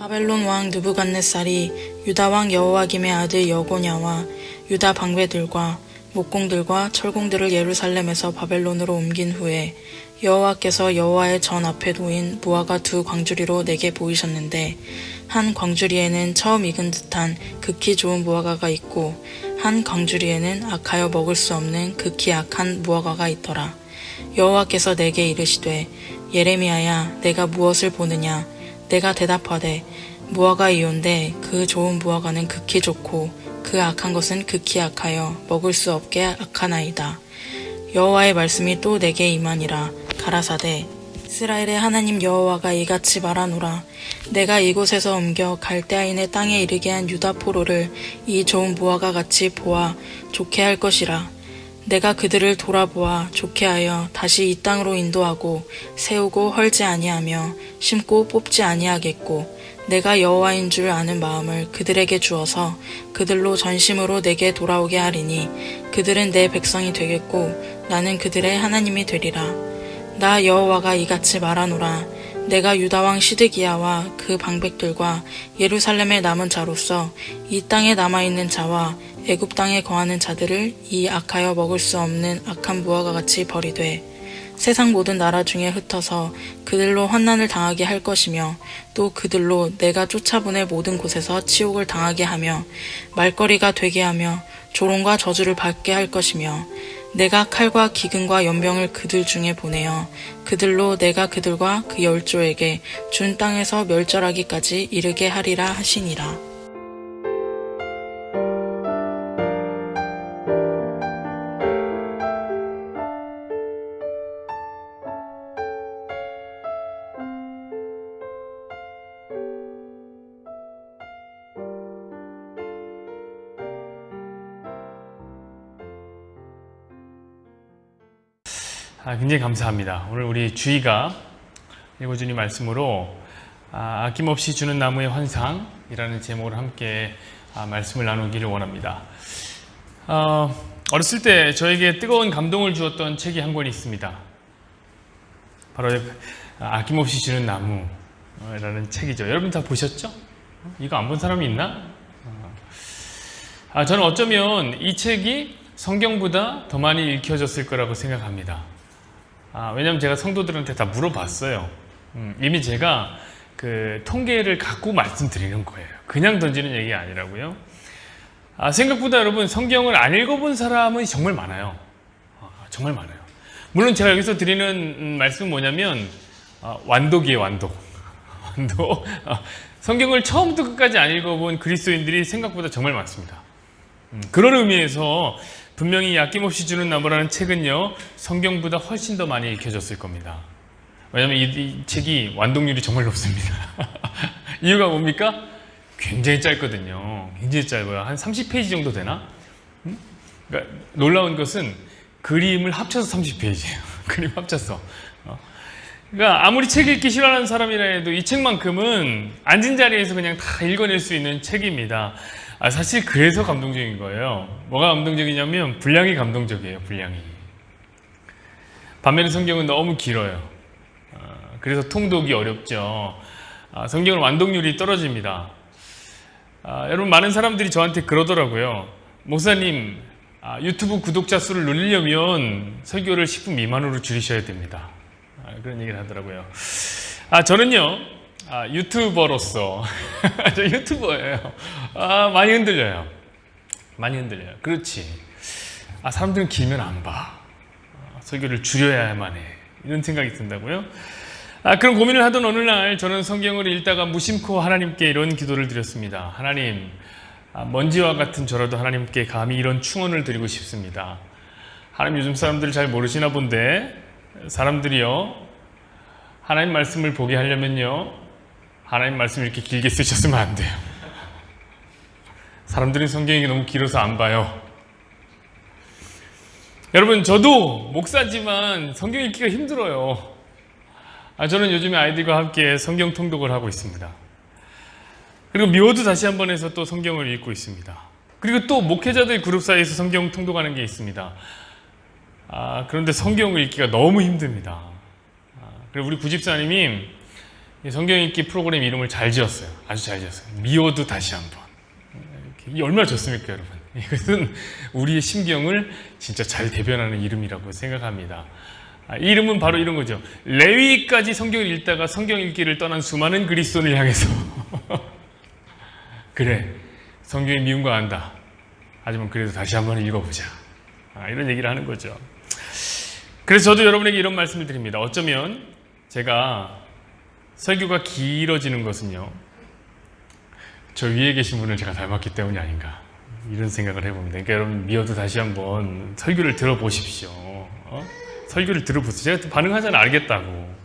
바벨론 왕 느부갓네살이 유다 왕 여호와김의 아들 여고냐와 유다 방배들과 목공들과 철공들을 예루살렘에서 바벨론으로 옮긴 후에 여호와께서 여호와의 전 앞에 놓인 무화과 두 광주리로 내게 보이셨는데 한 광주리에는 처음 익은 듯한 극히 좋은 무화과가 있고 한 광주리에는 악하여 먹을 수 없는 극히 악한 무화과가 있더라. 여호와께서 내게 이르시되 예레미야야 내가 무엇을 보느냐. 내가 대답하되 무화과이온데 그 좋은 무화과는 극히 좋고 그 악한 것은 극히 악하여 먹을 수 없게 악하나이다. 여호와의 말씀이 또 내게 임하니라. 가라사대 이스라엘의 하나님 여호와가 이같이 말하노라. 내가 이곳에서 옮겨 갈대아인의 땅에 이르게 한 유다 포로를 이 좋은 무화과 같이 보아 좋게 할 것이라. 내가 그들을 돌아보아 좋게 하여 다시 이 땅으로 인도하고 세우고 헐지 아니하며 심고 뽑지 아니하겠고 내가 여호와인 줄 아는 마음을 그들에게 주어서 그들로 전심으로 내게 돌아오게 하리니 그들은 내 백성이 되겠고 나는 그들의 하나님이 되리라. 나 여호와가 이같이 말하노라. 내가 유다 왕 시드기야와 그 방백들과 예루살렘에 남은 자로서 이 땅에 남아있는 자와 애굽 땅에 거하는 자들을 이 악하여 먹을 수 없는 악한 무화과 같이 버리되 세상 모든 나라 중에 흩어서 그들로 환난을 당하게 할 것이며 또 그들로 내가 쫓아보낼 모든 곳에서 치욕을 당하게 하며 말거리가 되게 하며 조롱과 저주를 받게 할 것이며 내가 칼과 기근과 연병을 그들 중에 보내어 그들로 내가 그들과 그 열조에게 준 땅에서 멸절하기까지 이르게 하리라 하시니라. 굉장히 감사합니다. 오늘 우리 주희가 읽어주님 말씀으로 아낌없이 주는 나무의 환상이라는 제목으로 함께 말씀을 나누기를 원합니다. 어렸을 때 저에게 뜨거운 감동을 주었던 책이 한 권이 있습니다. 바로 아낌없이 주는 나무라는 책이죠. 여러분 다 보셨죠? 이거 안 본 사람이 있나? 저는 어쩌면 이 책이 성경보다 더 많이 읽혀졌을 거라고 생각합니다. 왜냐하면 제가 성도들한테 다 물어봤어요. 이미 제가 그 통계를 갖고 말씀드리는 거예요. 그냥 던지는 얘기가 아니라고요. 생각보다 여러분 성경을 안 읽어본 사람은 정말 많아요. 정말 많아요. 물론 제가 여기서 드리는 말씀은 뭐냐면 완독이에요. 완독. 성경을 처음부터 끝까지 안 읽어본 그리스도인들이 생각보다 정말 많습니다. 그런 의미에서 분명히 아낌없이 주는 나무라는 책은요 성경보다 훨씬 더 많이 읽혀졌을 겁니다. 왜냐하면 이 책이 완독률이 정말 높습니다. 이유가 뭡니까? 굉장히 짧거든요. 굉장히 짧아요. 한 30페이지 정도 되나? 그러니까 놀라운 것은 그림을 합쳐서 30페이지예요. 그림 합쳐서. 그러니까 아무리 책 읽기 싫어하는 사람이라 해도 이 책만큼은 앉은 자리에서 그냥 다 읽어낼 수 있는 책입니다. 사실 그래서 감동적인 거예요. 뭐가 감동적이냐면 분량이 감동적이에요. 분량이. 반면에 성경은 너무 길어요. 그래서 통독이 어렵죠. 성경은 완독률이 떨어집니다. 여러분 많은 사람들이 저한테 그러더라고요. 목사님 유튜브 구독자 수를 늘리려면 설교를 10분 미만으로 줄이셔야 됩니다. 그런 얘기를 하더라고요. 저는요 유튜버로서 저 유튜버예요. 많이 흔들려요. 많이 흔들려요. 그렇지. 사람들은 길면 안 봐. 설교를 줄여야만 해. 이런 생각이 든다고요. 그런 고민을 하던 어느 날 저는 성경을 읽다가 무심코 하나님께 이런 기도를 드렸습니다. 하나님, 먼지와 같은 저라도 하나님께 감히 이런 충언을 드리고 싶습니다. 하나님 요즘 사람들을 잘 모르시나 본데 사람들이요 하나님 말씀을 보게 하려면요 하나님 말씀 이렇게 길게 쓰셨으면 안 돼요. 사람들은 성경이 너무 길어서 안 봐요. 여러분 저도 목사지만 성경 읽기가 힘들어요. 저는 요즘에 아이들과 함께 성경 통독을 하고 있습니다. 그리고 미워도 다시 한번 해서 또 성경을 읽고 있습니다. 그리고 또 목회자들 그룹 사이에서 성경 통독하는 게 있습니다. 그런데 성경을 읽기가 너무 힘듭니다. 그리고 우리 구집사님이 이 성경 읽기 프로그램 이름을 잘 지었어요. 아주 잘 지었어요. 미워도 다시 한번. 이게 얼마나 좋습니까, 여러분? 이것은 우리의 심경을 진짜 잘 대변하는 이름이라고 생각합니다. 이 이름은 바로 이런 거죠. 레위까지 성경을 읽다가 성경 읽기를 떠난 수많은 그리스도인을 향해서 그래, 성경이 미운 거 안다. 하지만 그래도 다시 한번 읽어보자. 이런 얘기를 하는 거죠. 그래서 저도 여러분에게 이런 말씀을 드립니다. 어쩌면 제가 설교가 길어지는 것은요, 저 위에 계신 분을 제가 닮았기 때문이 아닌가, 이런 생각을 해봅니다. 그러니까 여러분, 미워도 다시 한번 설교를 들어보십시오. 설교를 들어보세요. 제가 반응하잖아요. 알겠다고.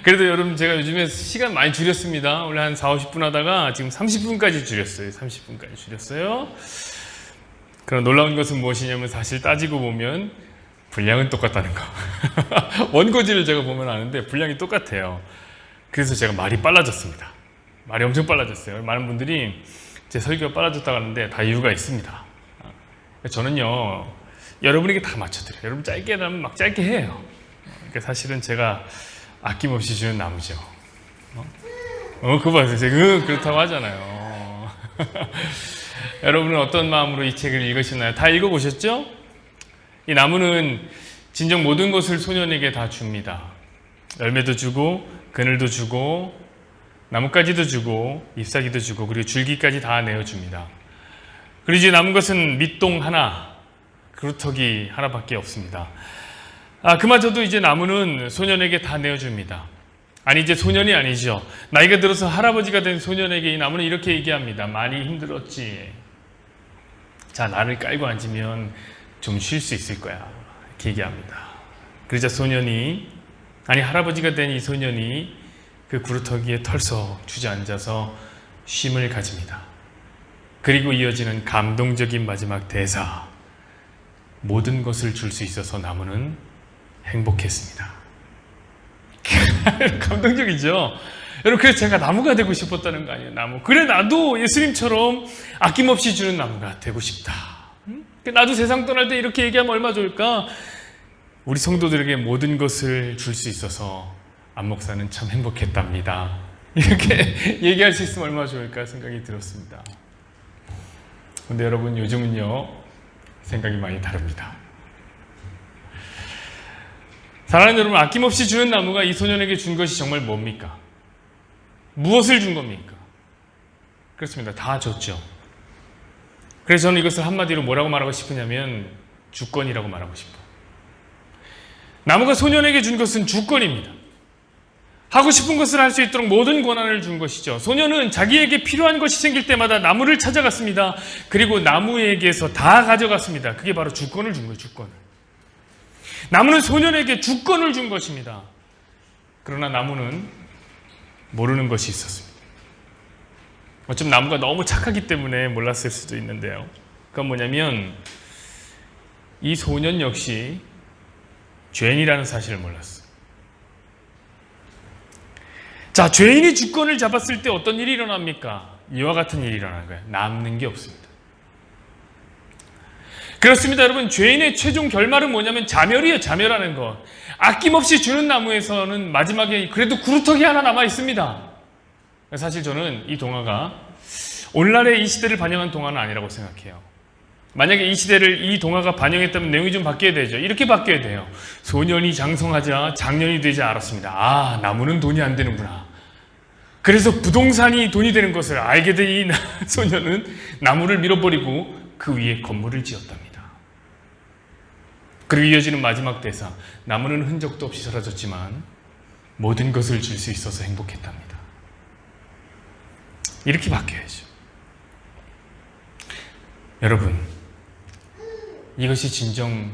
그래도 여러분, 제가 요즘에 시간 많이 줄였습니다. 원래 한 40, 50분 하다가 지금 30분까지 줄였어요. 30분까지 줄였어요. 그럼 놀라운 것은 무엇이냐면, 사실 따지고 보면 분량은 똑같다는 거. 원고지를 제가 보면 아는데 분량이 똑같아요. 그래서 제가 말이 빨라졌습니다. 말이 엄청 빨라졌어요. 많은 분들이 제 설교가 빨라졌다고 하는데 다 이유가 있습니다. 저는요, 여러분에게 다 맞춰드려요. 여러분 짧게 하면 막 짧게 해요. 그러니까 사실은 제가 아낌없이 주는 나무죠. 그거 봐요. 제가 그렇다고 하잖아요. 여러분은 어떤 마음으로 이 책을 읽으셨나요? 다 읽어보셨죠? 이 나무는 진정 모든 것을 소년에게 다 줍니다. 열매도 주고, 그늘도 주고, 나뭇가지도 주고, 잎사귀도 주고, 그리고 줄기까지 다 내어줍니다. 그리고 이제 남은 것은 밑동 하나, 그루터기 하나밖에 없습니다. 그마저도 이제 나무는 소년에게 다 내어줍니다. 아니, 이제 소년이 아니죠. 나이가 들어서 할아버지가 된 소년에게 이 나무는 이렇게 얘기합니다. 많이 힘들었지. 자, 나를 깔고 앉으면 좀 쉴 수 있을 거야. 이렇게 얘기합니다. 그러자 할아버지가 된 이 소년이 그 구루터기에 털썩 주저앉아서 쉼을 가집니다. 그리고 이어지는 감동적인 마지막 대사. 모든 것을 줄 수 있어서 나무는 행복했습니다. 감동적이죠? 여러분, 그래서 제가 나무가 되고 싶었다는 거 아니에요, 나무. 그래, 나도 예수님처럼 아낌없이 주는 나무가 되고 싶다. 나도 세상 떠날 때 이렇게 얘기하면 얼마나 좋을까? 우리 성도들에게 모든 것을 줄 수 있어서 안 목사는 참 행복했답니다. 이렇게 얘기할 수 있으면 얼마나 좋을까 생각이 들었습니다. 근데 여러분, 요즘은요, 생각이 많이 다릅니다. 사랑하는 여러분, 아낌없이 주는 나무가 이 소년에게 준 것이 정말 뭡니까? 무엇을 준 겁니까? 그렇습니다. 다 줬죠. 그래서 저는 이것을 한마디로 뭐라고 말하고 싶으냐면 주권이라고 말하고 싶어요. 나무가 소년에게 준 것은 주권입니다. 하고 싶은 것을 할 수 있도록 모든 권한을 준 것이죠. 소년은 자기에게 필요한 것이 생길 때마다 나무를 찾아갔습니다. 그리고 나무에게서 다 가져갔습니다. 그게 바로 주권을 준 거예요. 주권을. 나무는 소년에게 주권을 준 것입니다. 그러나 나무는 모르는 것이 있었습니다. 어쩜 나무가 너무 착하기 때문에 몰랐을 수도 있는데요. 그건 뭐냐면 이 소년 역시 죄인이라는 사실을 몰랐어요. 자, 죄인이 주권을 잡았을 때 어떤 일이 일어납니까? 이와 같은 일이 일어나는 거예요. 남는 게 없습니다. 그렇습니다, 여러분. 죄인의 최종 결말은 뭐냐면 자멸이에요. 자멸하는 것. 아낌없이 주는 나무에서는 마지막에 그래도 구루터기 하나 남아 있습니다. 사실 저는 이 동화가 오늘날의 이 시대를 반영한 동화는 아니라고 생각해요. 만약에 이 시대를 이 동화가 반영했다면 내용이 좀 바뀌어야 되죠. 이렇게 바뀌어야 돼요. 소년이 장성하자 장년이 되지 알았습니다. 나무는 돈이 안 되는구나. 그래서 부동산이 돈이 되는 것을 알게 된 이 소년은 나무를 밀어버리고 그 위에 건물을 지었답니다. 그리고 이어지는 마지막 대사. 나무는 흔적도 없이 사라졌지만 모든 것을 줄 수 있어서 행복했답니다. 이렇게 바뀌어야죠. 여러분, 이것이 진정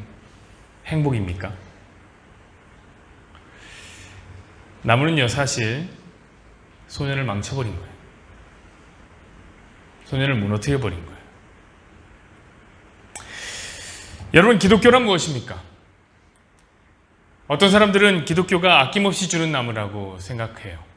행복입니까? 나무는요, 사실 소년을 망쳐버린 거예요. 소년을 무너뜨려버린 거예요. 여러분, 기독교란 무엇입니까? 어떤 사람들은 기독교가 아낌없이 주는 나무라고 생각해요.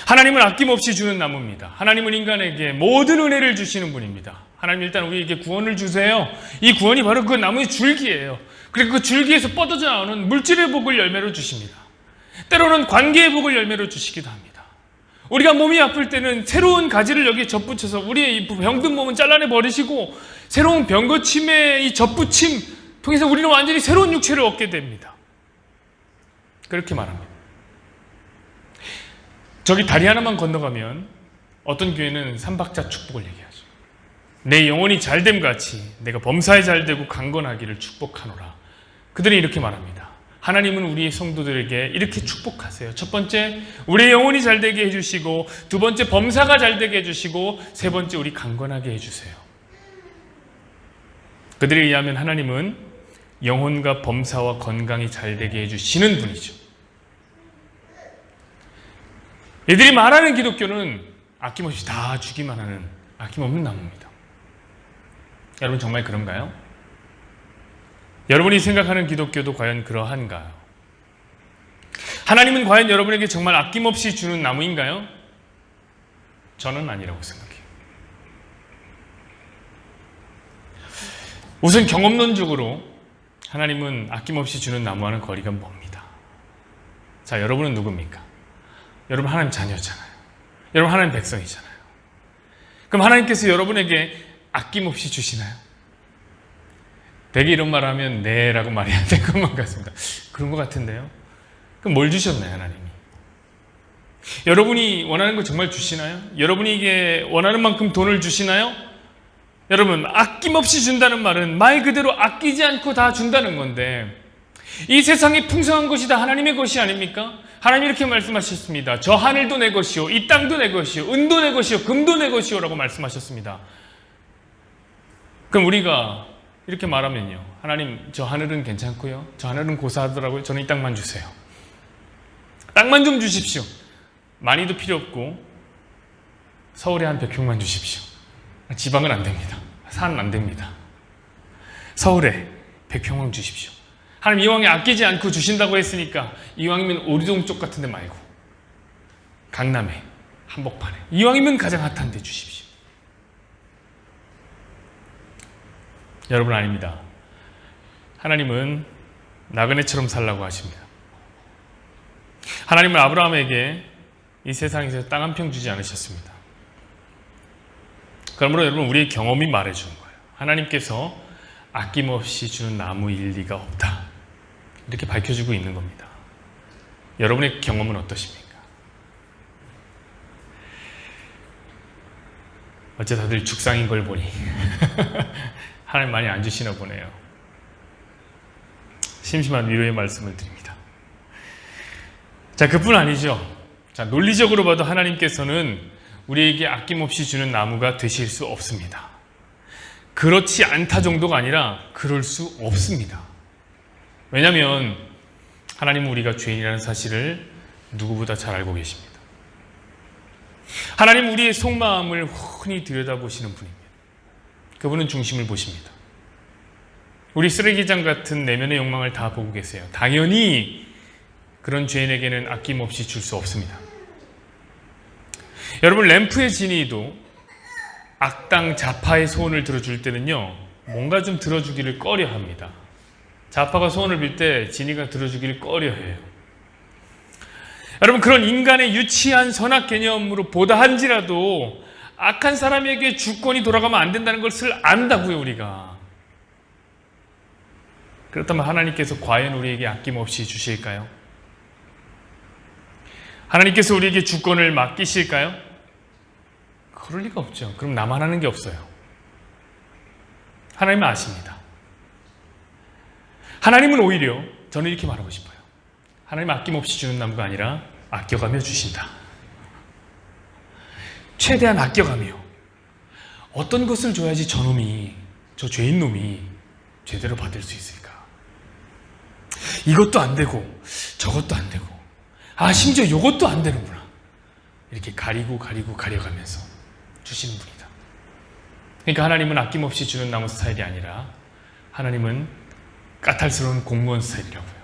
하나님은 아낌없이 주는 나무입니다. 하나님은 인간에게 모든 은혜를 주시는 분입니다. 하나님 일단 우리에게 구원을 주세요. 이 구원이 바로 그 나무의 줄기예요. 그리고 그 줄기에서 뻗어져 나오는 물질의 복을 열매로 주십니다. 때로는 관계의 복을 열매로 주시기도 합니다. 우리가 몸이 아플 때는 새로운 가지를 여기에 접붙여서 우리의 이 병든 몸은 잘라내 버리시고 새로운 병고침의 이 접붙임 통해서 우리는 완전히 새로운 육체를 얻게 됩니다. 그렇게 말합니다. 저기 다리 하나만 건너가면 어떤 교회는 삼박자 축복을 얘기하죠. 내 영혼이 잘됨 같이 내가 범사에 잘되고 강건하기를 축복하노라. 그들이 이렇게 말합니다. 하나님은 우리 성도들에게 이렇게 축복하세요. 첫 번째, 우리의 영혼이 잘되게 해주시고, 두 번째, 범사가 잘되게 해주시고, 세 번째, 우리 강건하게 해주세요. 그들에 의하면 하나님은 영혼과 범사와 건강이 잘되게 해주시는 분이죠. 이들이 말하는 기독교는 아낌없이 다 주기만 하는 아낌없는 나무입니다. 여러분 정말 그런가요? 여러분이 생각하는 기독교도 과연 그러한가요? 하나님은 과연 여러분에게 정말 아낌없이 주는 나무인가요? 저는 아니라고 생각해요. 우선 경험론적으로 하나님은 아낌없이 주는 나무와는 거리가 멉니다. 자, 여러분은 누굽니까? 여러분 하나님 자녀잖아요. 여러분 하나님 백성이잖아요. 그럼 하나님께서 여러분에게 아낌없이 주시나요? 대개 이런 말 하면 네 라고 말해야 될 것만 같습니다. 그런 것 같은데요. 그럼 뭘 주셨나요, 하나님이? 여러분이 원하는 거 정말 주시나요? 여러분이 이게 원하는 만큼 돈을 주시나요? 여러분, 아낌없이 준다는 말은 말 그대로 아끼지 않고 다 준다는 건데, 이 세상에 풍성한 것이 다 하나님의 것이 아닙니까? 하나님이 이렇게 말씀하셨습니다. 저 하늘도 내 것이요, 이 땅도 내 것이요, 은도 내 것이요, 금도 내 것이요 라고 말씀하셨습니다. 그럼 우리가 이렇게 말하면요, 하나님 저 하늘은 괜찮고요, 저 하늘은 고사하더라고요, 저는 이 땅만 주세요. 땅만 좀 주십시오. 많이도 필요 없고 서울에 한 100평만 주십시오. 지방은 안 됩니다. 산은 안 됩니다. 서울에 100평만 주십시오. 하나님 이왕에 아끼지 않고 주신다고 했으니까 이왕이면 오리동 쪽 같은 데 말고 강남에, 한복판에, 이왕이면 가장 핫한 데 주십시오. 여러분 아닙니다. 하나님은 나그네처럼 살라고 하십니다. 하나님은 아브라함에게 이 세상에서 땅 한 평 주지 않으셨습니다. 그러므로 여러분 우리의 경험이 말해주는 거예요. 하나님께서 아낌없이 주는 나무일 리가 없다. 이렇게 밝혀주고 있는 겁니다. 여러분의 경험은 어떠십니까? 어째 다들 죽상인 걸 보니 하나님 많이 안 주시나 보네요. 심심한 위로의 말씀을 드립니다. 자, 그뿐 아니죠. 자, 논리적으로 봐도 하나님께서는 우리에게 아낌없이 주는 나무가 되실 수 없습니다. 그렇지 않다 정도가 아니라 그럴 수 없습니다. 왜냐하면 하나님은 우리가 죄인이라는 사실을 누구보다 잘 알고 계십니다. 하나님은 우리의 속마음을 훤히 들여다보시는 분입니다. 그분은 중심을 보십니다. 우리 쓰레기장 같은 내면의 욕망을 다 보고 계세요. 당연히 그런 죄인에게는 아낌없이 줄 수 없습니다. 여러분, 램프의 진이도 악당 좌파의 소원을 들어줄 때는요, 뭔가 좀 들어주기를 꺼려합니다. 좌파가 소원을 빌 때 진이가 들어주기를 꺼려해요. 여러분, 그런 인간의 유치한 선악 개념으로 보다 한지라도 악한 사람에게 주권이 돌아가면 안 된다는 것을 안다고요, 우리가. 그렇다면 하나님께서 과연 우리에게 아낌없이 주실까요? 하나님께서 우리에게 주권을 맡기실까요? 그럴 리가 없죠. 그럼 나만 하는 게 없어요. 하나님은 아십니다. 하나님은 오히려 저는 이렇게 말하고 싶어요. 하나님은 아낌없이 주는 나무가 아니라 아껴가며 주신다. 최대한 아껴가며 어떤 것을 줘야지 저놈이, 저 죄인 놈이 제대로 받을 수 있을까? 이것도 안 되고 저것도 안 되고 심지어 이것도 안 되는구나. 이렇게 가려가면서 주시는 분이다. 그러니까 하나님은 아낌없이 주는 나무 스타일이 아니라 하나님은 까탈스러운 공무원 스타일이라고요.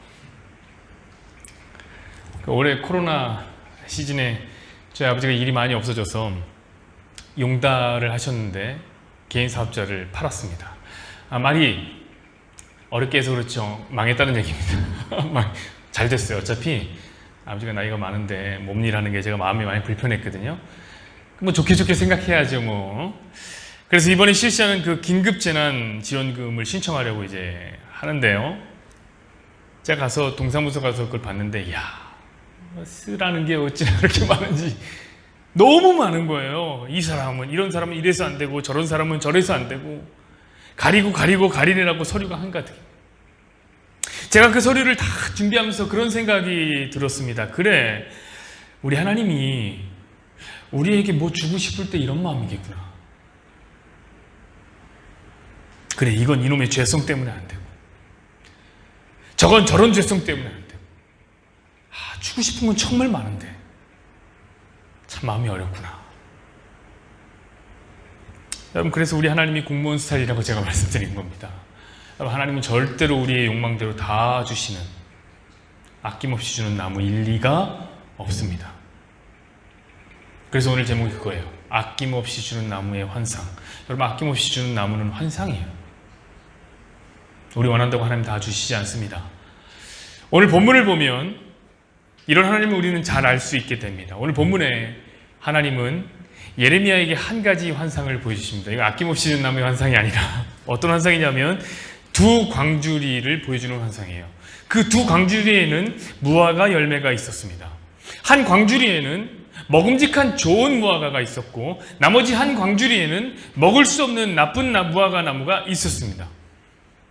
올해 코로나 시즌에 저희 아버지가 일이 많이 없어져서 용달을 하셨는데 개인 사업자를 팔았습니다. 말이 어렵게 해서 그렇죠. 망했다는 얘기입니다. 잘 됐어요. 어차피 아버지가 나이가 많은데 몸일하는 게 제가 마음이 많이 불편했거든요. 뭐 좋게 생각해야죠, 뭐. 그래서 이번에 실시하는 그 긴급재난지원금을 신청하려고 이제 하는데요. 제가 가서 동사무소 가서 그걸 봤는데, 이야, 쓰라는 게 어찌나 그렇게 많은지 너무 많은 거예요. 이 사람은, 이런 사람은 이래서 안 되고 저런 사람은 저래서 안 되고 가리내라고 서류가 한가득. 제가 그 서류를 다 준비하면서 그런 생각이 들었습니다. 그래, 우리 하나님이 우리에게 뭐 주고 싶을 때 이런 마음이겠구나. 그래, 이건 이놈의 죄성 때문에 안 되고 저건 저런 죄성 때문에 안 되고, 주고 싶은 건 정말 많은데 참 마음이 어렵구나. 여러분, 그래서 우리 하나님이 공무원 스타일이라고 제가 말씀드린 겁니다. 여러분, 하나님은 절대로 우리의 욕망대로 다 주시는, 아낌없이 주는 나무일 리가 없습니다. 그래서 오늘 제목이 그거예요. 아낌없이 주는 나무의 환상. 여러분, 아낌없이 주는 나무는 환상이에요. 우리 원한다고 하나님 다 주시지 않습니다. 오늘 본문을 보면 이런 하나님을 우리는 잘 알 수 있게 됩니다. 오늘 본문에 하나님은 예레미야에게 한 가지 환상을 보여주십니다. 이거 아낌없이 주는 나무의 환상이 아니라 어떤 환상이냐면 두 광주리를 보여주는 환상이에요. 그 두 광주리에는 무화과 열매가 있었습니다. 한 광주리에는 먹음직한 좋은 무화과가 있었고, 나머지 한 광주리에는 먹을 수 없는 나쁜 무화과 나무가 있었습니다.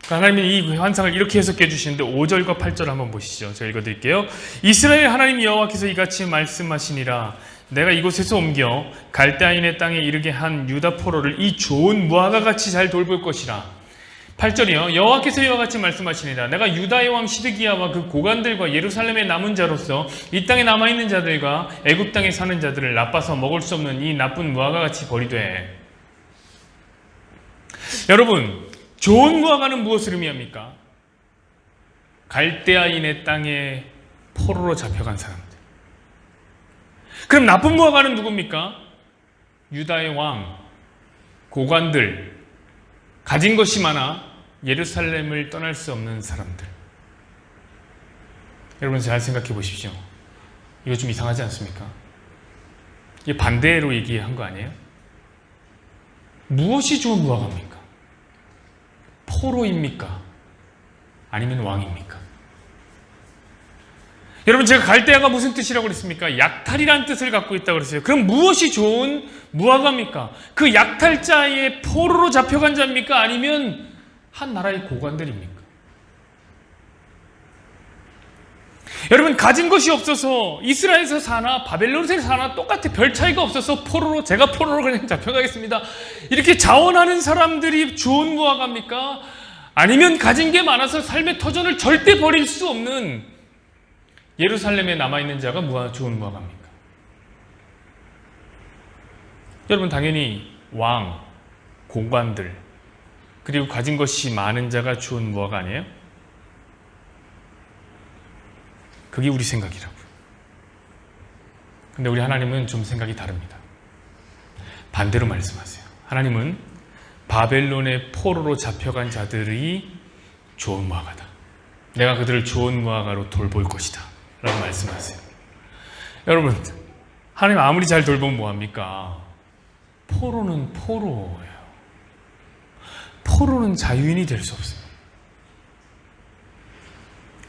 하나님이 이 환상을 이렇게 해석해 주시는데 5절과 8절 한번 보시죠. 제가 읽어드릴게요. 이스라엘 하나님 여호와께서 이같이 말씀하시니라. 내가 이곳에서 옮겨 갈대아인의 땅에 이르게 한 유다 포로를 이 좋은 무화과 같이 잘 돌볼 것이라. 8절이요. 여호와께서 이와 같이 말씀하시니라. 내가 유다의 왕 시드기야와 그 고관들과 예루살렘의 남은 자로서 이 땅에 남아있는 자들과 애굽 땅에 사는 자들을 나빠서 먹을 수 없는 이 나쁜 무화과 같이 버리되. 여러분, 좋은 무화과는 무엇을 의미합니까? 갈대아인의 땅에 포로로 잡혀간 사람들. 그럼 나쁜 무화과는 누굽니까? 유다의 왕, 고관들, 가진 것이 많아 예루살렘을 떠날 수 없는 사람들. 여러분, 잘 생각해 보십시오. 이거 좀 이상하지 않습니까? 이게 반대로 얘기한 거 아니에요? 무엇이 좋은 무화과입니까? 포로입니까? 아니면 왕입니까? 여러분, 제가 갈대아가 무슨 뜻이라고 그랬습니까? 약탈이라는 뜻을 갖고 있다고 그랬어요. 그럼 무엇이 좋은 무화과입니까? 그 약탈자의 포로로 잡혀간 자입니까? 아니면 한 나라의 고관들입니까? 여러분, 가진 것이 없어서 이스라엘에서 사나 바벨론에서 사나 똑같아, 별 차이가 없어서 포로로, 제가 포로로 그냥 잡혀가겠습니다, 이렇게 자원하는 사람들이 좋은 무화과입니까? 아니면 가진 게 많아서 삶의 터전을 절대 버릴 수 없는 예루살렘에 남아있는 자가 좋은 무화과입니까? 여러분, 당연히 왕, 고관들, 그리고 가진 것이 많은 자가 좋은 무화과 아니에요? 그게 우리 생각이라고요. 근데 우리 하나님은 좀 생각이 다릅니다. 반대로 말씀하세요. 하나님은 바벨론의 포로로 잡혀간 자들이 좋은 무화과다. 내가 그들을 좋은 무화과로 돌볼 것이다 라고 말씀하세요. 여러분, 하나님 아무리 잘 돌보면 뭐합니까? 포로는 포로예요. 포로는 자유인이 될 수 없어요.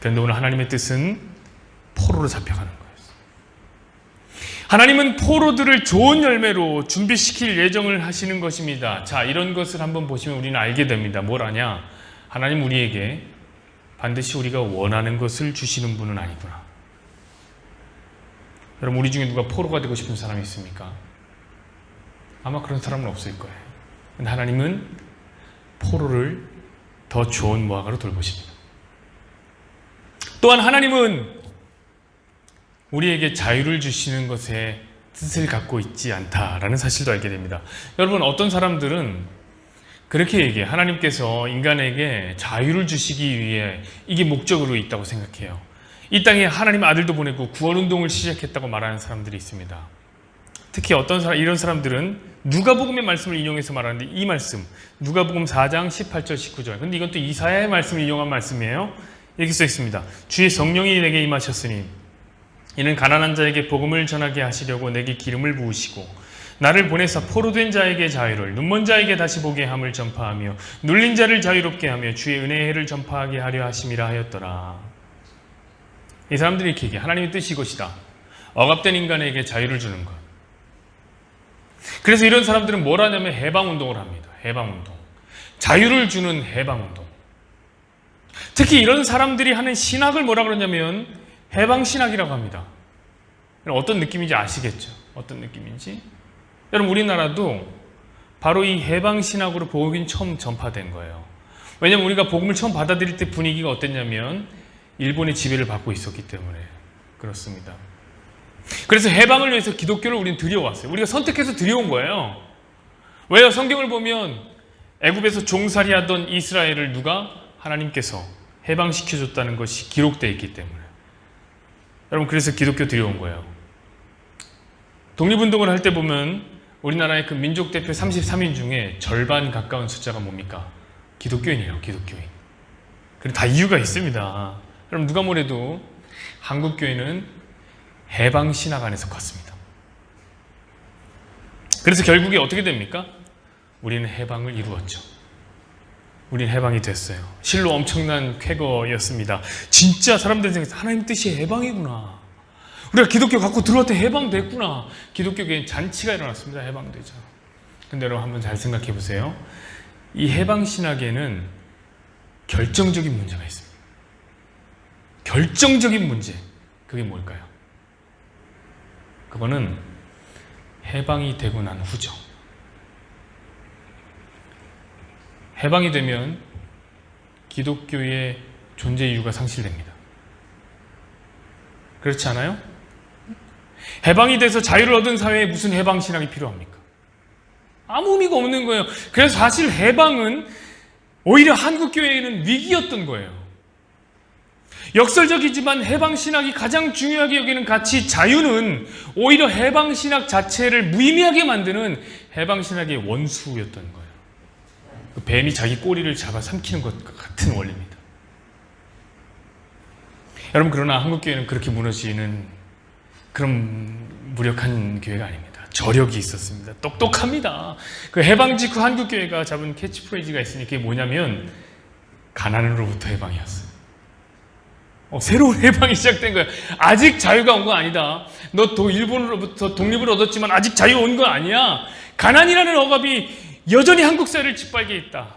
그런데 오늘 하나님의 뜻은 포로로 잡혀가는 거예요. 하나님은 포로들을 좋은 열매로 준비시킬 예정을 하시는 것입니다. 자, 이런 것을 한번 보시면 우리는 알게 됩니다. 뭘 아냐? 하나님 우리에게 반드시 우리가 원하는 것을 주시는 분은 아니구나. 여러분, 우리 중에 누가 포로가 되고 싶은 사람이 있습니까? 아마 그런 사람은 없을 거예요. 근데 하나님은 포로를 더 좋은 무화과로 돌보십니다. 또한 하나님은 우리에게 자유를 주시는 것에 뜻을 갖고 있지 않다라는 사실도 알게 됩니다. 여러분, 어떤 사람들은 그렇게 얘기해요. 하나님께서 인간에게 자유를 주시기 위해 이게 목적으로 있다고 생각해요. 이 땅에 하나님 아들도 보내고 구원운동을 시작했다고 말하는 사람들이 있습니다. 특히 이런 사람들은 누가복음의 말씀을 인용해서 말하는데, 이 말씀 누가복음 4장 18절 19절, 근데 이건 또 이사야의 말씀을 인용한 말씀이에요. 이렇게 써 있습니다. 주의 성령이 내게 임하셨으니 이는 가난한 자에게 복음을 전하게 하시려고 내게 기름을 부으시고 나를 보내사 포로된 자에게 자유를, 눈먼 자에게 다시 보게 함을 전파하며 눌린 자를 자유롭게 하며 주의 은혜의 해를 전파하게 하려 하심이라 하였더라. 이 사람들이 이렇게 얘기해. 하나님의 뜻이 이것이다. 억압된 인간에게 자유를 주는 것. 그래서 이런 사람들은 뭘 하냐면 해방운동을 합니다. 해방운동. 자유를 주는 해방운동. 특히 이런 사람들이 하는 신학을 뭐라 그러냐면 해방신학이라고 합니다. 어떤 느낌인지 아시겠죠? 어떤 느낌인지? 여러분, 우리나라도 바로 이 해방신학으로 복음이 처음 전파된 거예요. 왜냐하면 우리가 복음을 처음 받아들일 때 분위기가 어땠냐면 일본의 지배를 받고 있었기 때문에 그렇습니다. 그래서 해방을 위해서 기독교를 우리는 들여왔어요. 우리가 선택해서 들여온 거예요. 왜요? 성경을 보면 애굽에서 종살이 하던 이스라엘을 누가? 하나님께서 해방시켜줬다는 것이 기록되어 있기 때문에. 여러분, 그래서 기독교 들여온 거예요. 독립운동을 할 때 보면 우리나라의 그 민족 대표 33인 중에 절반 가까운 숫자가 뭡니까? 기독교인이에요. 기독교인. 그리고 다 이유가 있습니다. 여러분, 누가 뭐래도 한국교회는 해방신학 안에 속았습니다. 그래서 결국에 어떻게 됩니까? 우리는 해방을 이루었죠. 우리는 해방이 됐어요. 실로 엄청난 쾌거였습니다. 진짜 사람들 생각해서 하나님 뜻이 해방이구나. 우리가 기독교 갖고 들어올 때 해방됐구나. 기독교계엔 잔치가 일어났습니다. 해방되죠. 근데 여러분 한번 잘 생각해 보세요. 이 해방신학에는 결정적인 문제가 있습니다. 결정적인 문제. 그게 뭘까요? 그거는 해방이 되고 난 후죠. 해방이 되면 기독교의 존재 이유가 상실됩니다. 그렇지 않아요? 해방이 돼서 자유를 얻은 사회에 무슨 해방신학이 필요합니까? 아무 의미가 없는 거예요. 그래서 사실 해방은 오히려 한국교회에는 위기였던 거예요. 역설적이지만 해방신학이 가장 중요하게 여기는 가치 자유는 오히려 해방신학 자체를 무의미하게 만드는 해방신학의 원수였던 거예요. 그 뱀이 자기 꼬리를 잡아 삼키는 것과 같은 원리입니다. 여러분, 그러나 한국교회는 그렇게 무너지는 그런 무력한 교회가 아닙니다. 저력이 있었습니다. 똑똑합니다. 그 해방 직후 한국교회가 잡은 캐치프레이즈가 있으니 그게 뭐냐면 가난으로부터 해방이었어요. 새로운 해방이 시작된 거예요. 아직 자유가 온 건 아니다. 너 일본으로부터 독립을 얻었지만 아직 자유 온 건 아니야. 가난이라는 억압이 여전히 한국 사회를 짓밟게 있다.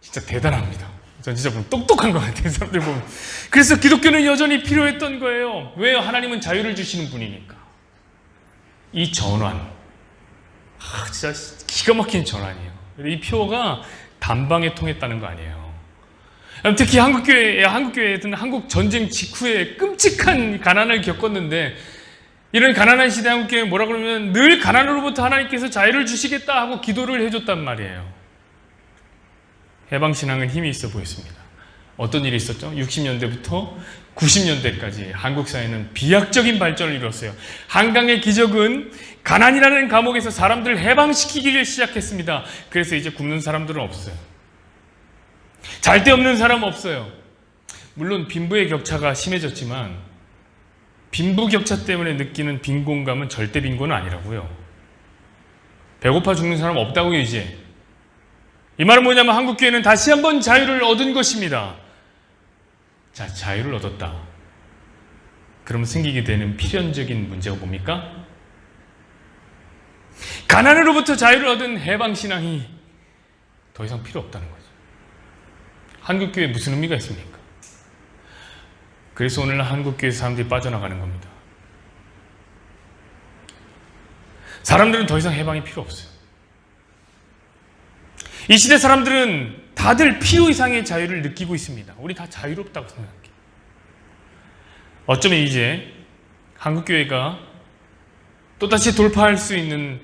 진짜 대단합니다. 전 진짜 보면 똑똑한 것 같아요. 사람들 보면. 그래서 기독교는 여전히 필요했던 거예요. 왜요? 하나님은 자유를 주시는 분이니까. 이 전환. 진짜 기가 막힌 전환이에요. 이 표가 단방에 통했다는 거 아니에요. 특히 한국교회든 한국 전쟁 직후에 끔찍한 가난을 겪었는데 이런 가난한 시대 한국교회는 뭐라 그러면 늘 가난으로부터 하나님께서 자유를 주시겠다 하고 기도를 해줬단 말이에요. 해방신앙은 힘이 있어 보였습니다. 어떤 일이 있었죠? 60년대부터 90년대까지 한국 사회는 비약적인 발전을 이뤘어요. 한강의 기적은 가난이라는 감옥에서 사람들을 해방시키기를 시작했습니다. 그래서 이제 굶는 사람들은 없어요. 잘 데 없는 사람 없어요. 물론 빈부의 격차가 심해졌지만 빈부 격차 때문에 느끼는 빈곤감은 절대 빈곤은 아니라고요. 배고파 죽는 사람 없다고요. 이제 이 말은 뭐냐면 한국교회는 다시 한번 자유를 얻은 것입니다. 자, 자유를 얻었다. 그럼 생기게 되는 필연적인 문제가 뭡니까? 가난으로부터 자유를 얻은 해방신앙이 더 이상 필요 없다는 거죠. 한국교회에 무슨 의미가 있습니까? 그래서 오늘 한국교회 사람들이 빠져나가는 겁니다. 사람들은 더 이상 해방이 필요 없어요. 이 시대 사람들은 다들 필요 이상의 자유를 느끼고 있습니다. 우리 다 자유롭다고 생각해요. 어쩌면 이제 한국교회가 또다시 돌파할 수 있는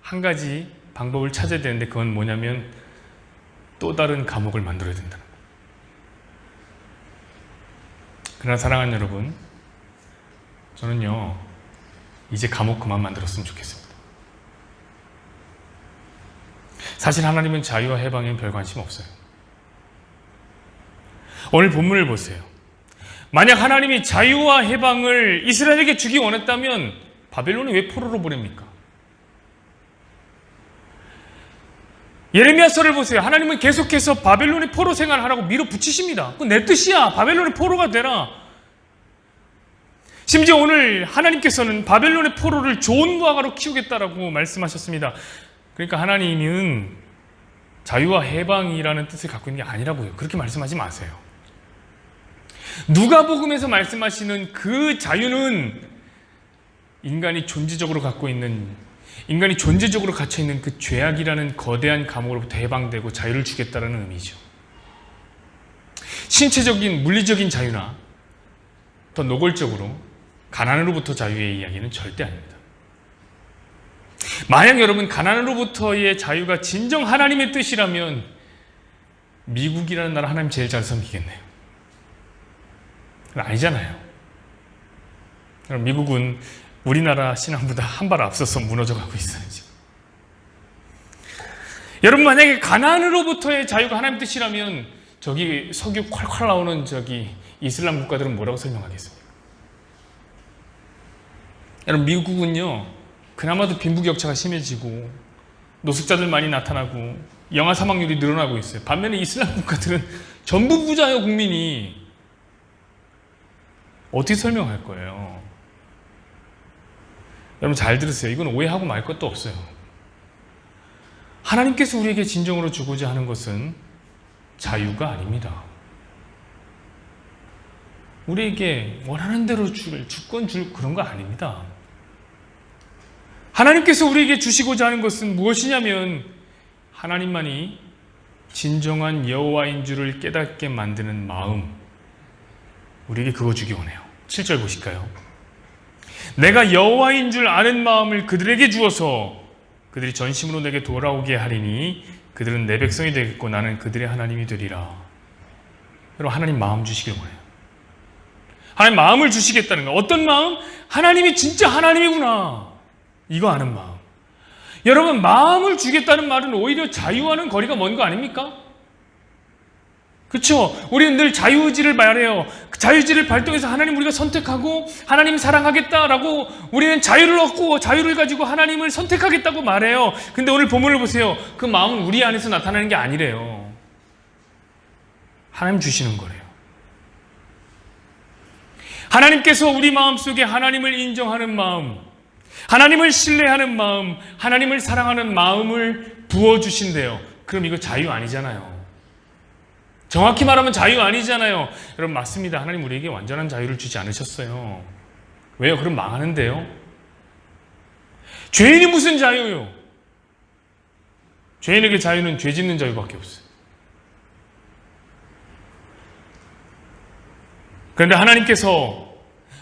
한 가지 방법을 찾아야 되는데 그건 뭐냐면 또 다른 감옥을 만들어야 된다는 거예요. 그러나 사랑하는 여러분, 저는요 이제 감옥 그만 만들었으면 좋겠습니다. 사실 하나님은 자유와 해방에는 별 관심 없어요. 오늘 본문을 보세요. 만약 하나님이 자유와 해방을 이스라엘에게 주기 원했다면 바벨론에 왜 포로로 보냅니까? 예레미야서를 보세요. 하나님은 계속해서 바벨론의 포로 생활하라고 밀어붙이십니다. 그건 내 뜻이야. 바벨론의 포로가 되라. 심지어 오늘 하나님께서는 바벨론의 포로를 좋은 무화과로 키우겠다라고 말씀하셨습니다. 그러니까 하나님은 자유와 해방이라는 뜻을 갖고 있는 게 아니라고요. 그렇게 말씀하지 마세요. 누가복음에서 말씀하시는 그 자유는 인간이 존재적으로 갖고 있는, 인간이 존재적으로 갇혀있는 그 죄악이라는 거대한 감옥으로부터 해방되고 자유를 주겠다는 의미죠. 신체적인 물리적인 자유나 더 노골적으로 가난으로부터 자유의 이야기는 절대 아닙니다. 만약 여러분 가난으로부터의 자유가 진정 하나님의 뜻이라면 미국이라는 나라 하나님 제일 잘 섬기겠네요. 아니잖아요. 그럼 미국은 우리나라 신앙보다 한 발 앞서서 무너져가고 있어요. 지금. 여러분 만약에 가난으로부터의 자유가 하나님 뜻이라면 저기 석유 콸콸 나오는 저기 이슬람 국가들은 뭐라고 설명하겠습니까? 여러분 미국은요 그나마도 빈부격차가 심해지고 노숙자들 많이 나타나고 영아 사망률이 늘어나고 있어요. 반면에 이슬람 국가들은 전부 부자예요. 국민이 어떻게 설명할 거예요? 여러분 잘 들으세요. 이건 오해하고 말 것도 없어요. 하나님께서 우리에게 진정으로 주고자 하는 것은 자유가 아닙니다. 우리에게 원하는 대로 주권 줄 그런 거 아닙니다. 하나님께서 우리에게 주시고자 하는 것은 무엇이냐면 하나님만이 진정한 여호와인 줄을 깨닫게 만드는 마음, 우리에게 그거 주기 원해요. 7절 보실까요? 내가 여호와인 줄 아는 마음을 그들에게 주어서 그들이 전심으로 내게 돌아오게 하리니 그들은 내 백성이 되겠고 나는 그들의 하나님이 되리라. 여러분 하나님 마음 주시길 원해요. 하나님 마음을 주시겠다는 거예요. 어떤 마음? 하나님이 진짜 하나님이구나 이거 아는 마음. 여러분 마음을 주겠다는 말은 오히려 자유와는 거리가 먼 거 아닙니까? 그렇죠? 우리는 늘 자유의지를 말해요. 그 자유의지를 발동해서 하나님 우리가 선택하고 하나님 사랑하겠다라고 우리는 자유를 얻고 자유를 가지고 하나님을 선택하겠다고 말해요. 근데 오늘 본문을 보세요. 그 마음은 우리 안에서 나타나는 게 아니래요. 하나님 주시는 거래요. 하나님께서 우리 마음속에 하나님을 인정하는 마음, 하나님을 신뢰하는 마음, 하나님을 사랑하는 마음을 부어주신대요. 그럼 이거 자유 아니잖아요. 정확히 말하면 자유 아니잖아요. 여러분 맞습니다. 하나님 우리에게 완전한 자유를 주지 않으셨어요. 왜요? 그럼 망하는데요. 죄인이 무슨 자유요? 죄인에게 자유는 죄 짓는 자유밖에 없어요. 그런데 하나님께서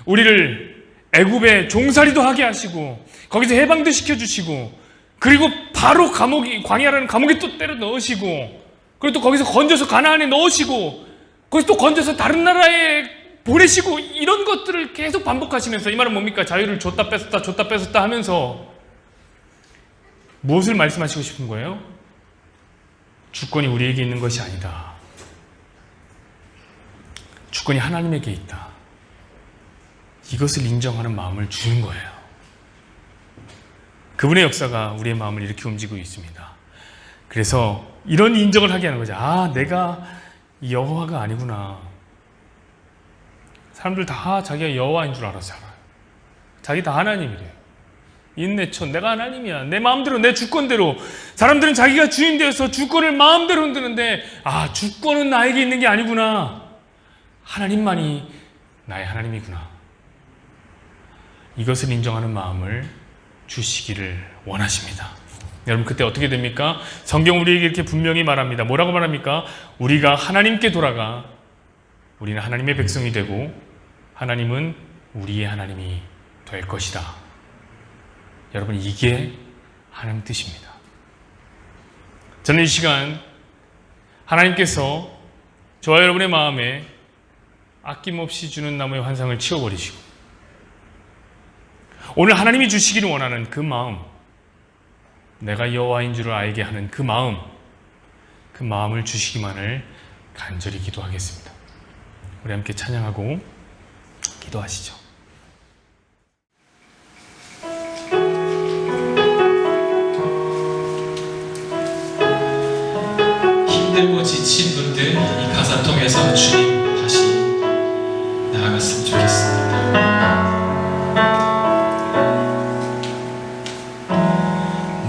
우리를 애굽에 종살이도 하게 하시고 거기서 해방도 시켜주시고 그리고 바로 광야라는 감옥에 또 때려 넣으시고 그리고 또 거기서 건져서 가나안에 넣으시고 거기서 또 건져서 다른 나라에 보내시고 이런 것들을 계속 반복하시면서 이 말은 뭡니까? 자유를 줬다 뺐었다 하면서 무엇을 말씀하시고 싶은 거예요? 주권이 우리에게 있는 것이 아니다. 주권이 하나님에게 있다. 이것을 인정하는 마음을 주는 거예요. 그분의 역사가 우리의 마음을 이렇게 움직이고 있습니다. 그래서 이런 인정을 하게 하는 거죠. 아, 내가 여호와가 아니구나. 사람들 다 자기가 여호와인 줄 알아서 살아요. 자기 다 하나님이래요. 인내천 내가 하나님이야. 내 마음대로 내 주권대로. 사람들은 자기가 주인 되어서 주권을 마음대로 흔드는데 아, 주권은 나에게 있는 게 아니구나. 하나님만이 나의 하나님이구나. 이것을 인정하는 마음을 주시기를 원하십니다. 여러분 그때 어떻게 됩니까? 성경 우리에게 이렇게 분명히 말합니다. 뭐라고 말합니까? 우리가 하나님께 돌아가 우리는 하나님의 백성이 되고 하나님은 우리의 하나님이 될 것이다. 여러분 이게 하나님 뜻입니다. 저는 이 시간 하나님께서 저와 여러분의 마음에 아낌없이 주는 나무의 환상을 치워버리시고 오늘 하나님이 주시기를 원하는 그 마음, 내가 여호와인 줄을 알게 하는 그 마음을 주시기만을 간절히 기도하겠습니다. 우리 함께 찬양하고 기도하시죠. 힘들고 지친 분들 이 가사 통해서 주님 다시 나아갔으면 좋겠습니다.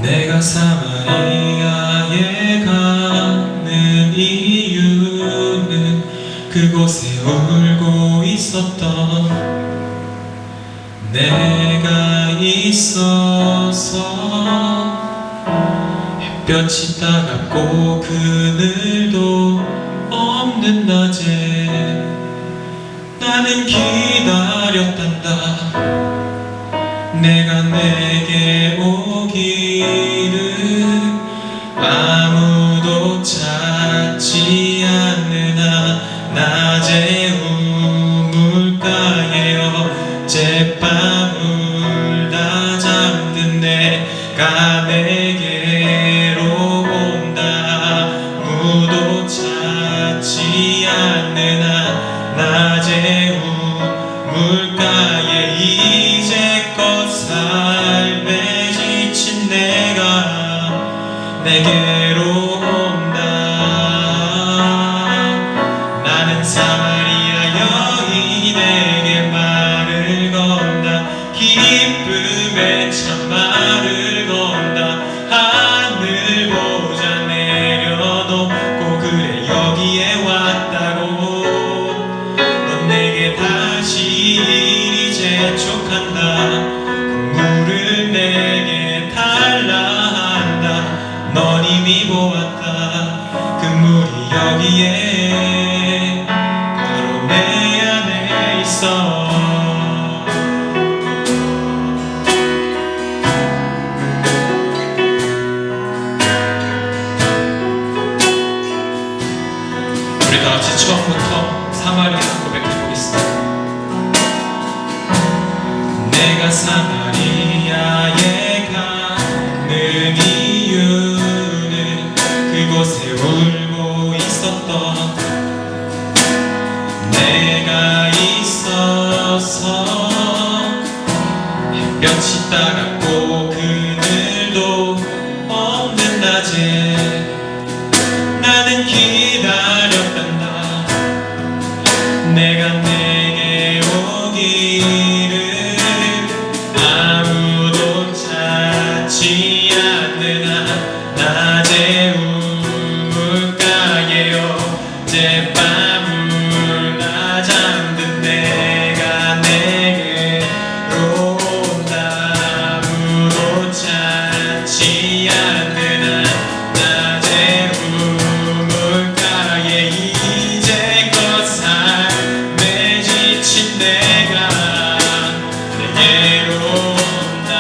내가 사마리아에 가는 이유는 그곳에 울고 있었던 내가 있어서 햇볕이 따갑고 그늘도 없는 낮에 나는 기다렸단다. 내가 내게 오기를 아무도 찾지 않으나 낮에 우물가에 어젯밤 울다 잠든 내가 내게로 온다. 아무도 찾지 않으나 낮에 우물가에 이제껏 삶에 지친 내가 내게로 온다. 나는 사마리아 여인에게 말을 건다. 기쁨의 참말을 건다. 하늘 보자 내려놓고 그래 여기에 왔다고. 넌 내게 다시 이리 재촉한다. 물을 내게 달라 한다. 넌 이미 보았다. 그 물이 여기에 바로 내 안에 있어. 우리 다 같이 처음부터 사마리아 고백해 보겠습니다. 내가 사마리아에 가는 이유는 그곳에 울고 있었던 내가 있어서 햇볕이 따갑고 그늘도 없는 낮에 나는 기다렸단다. 내가 내게 오기를 아무도 찾지 않으나 낮에 우물가에 어젯밤 울다 잠든 내가 내게로 온다. 아무도 찾지 않으나 낮에 우물가에 이제껏 삶에 지친 내가 내게로 온다.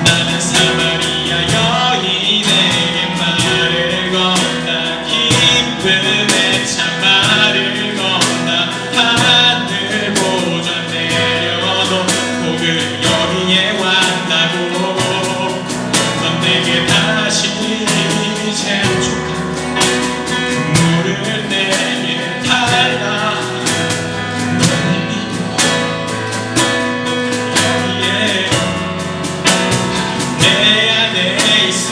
나는 사마리아 여인에게 말을 건다. 기쁨의 참말을 건다. 하늘 보자 내려놓고 그래 여기에 왔다고. 넌 내게 다시 재촉한다. 물을 내게 달라. 넌 이미 여기에 내 안에 있어.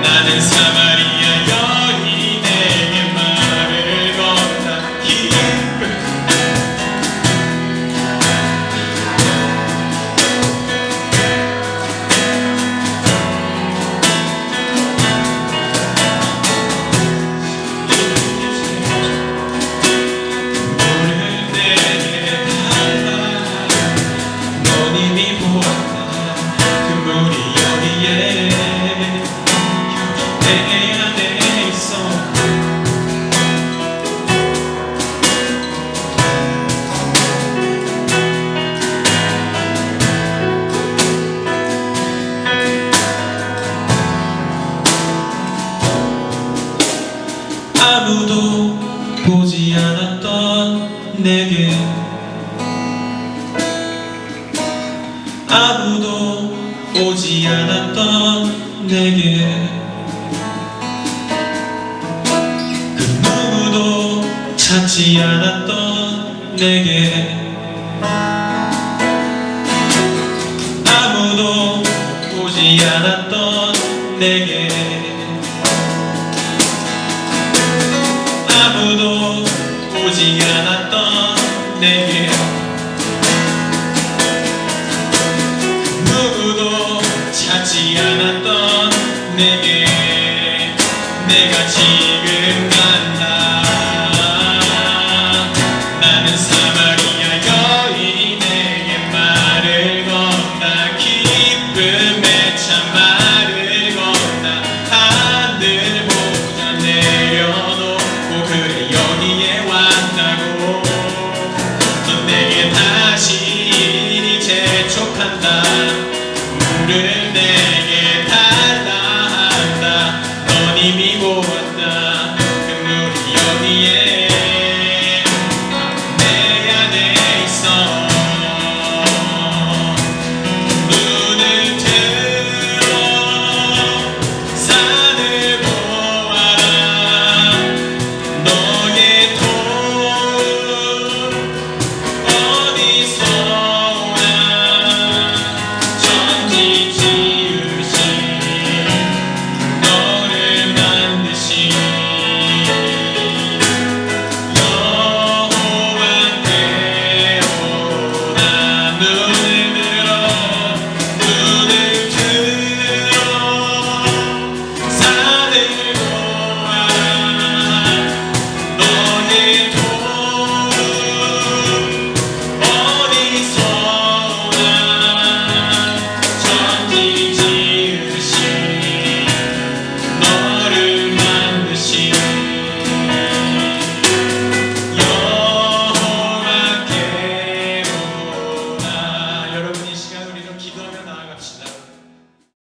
나는 사마리아 여인에게 말을 건다. 기쁨 물을 내게 달라. 넌 이미 보았다. 그 물이 여기에 내 안에 있어. 아무도 보지 않았던 내게 아무도 오지 않았던 내게 찾지 않았던 내게 아무도 오지 않았던 내게 아무도 오지 않았던 내게 누구도 찾지 않았던 내게 내가 지금 간다. 나는 사마리아 여인에게 말을 건다. 기쁨에 참 말을 건다. 하늘보다 내려놓고 그래 여기에 왔다고. 넌 내게 다시 이리 재촉한다. 물을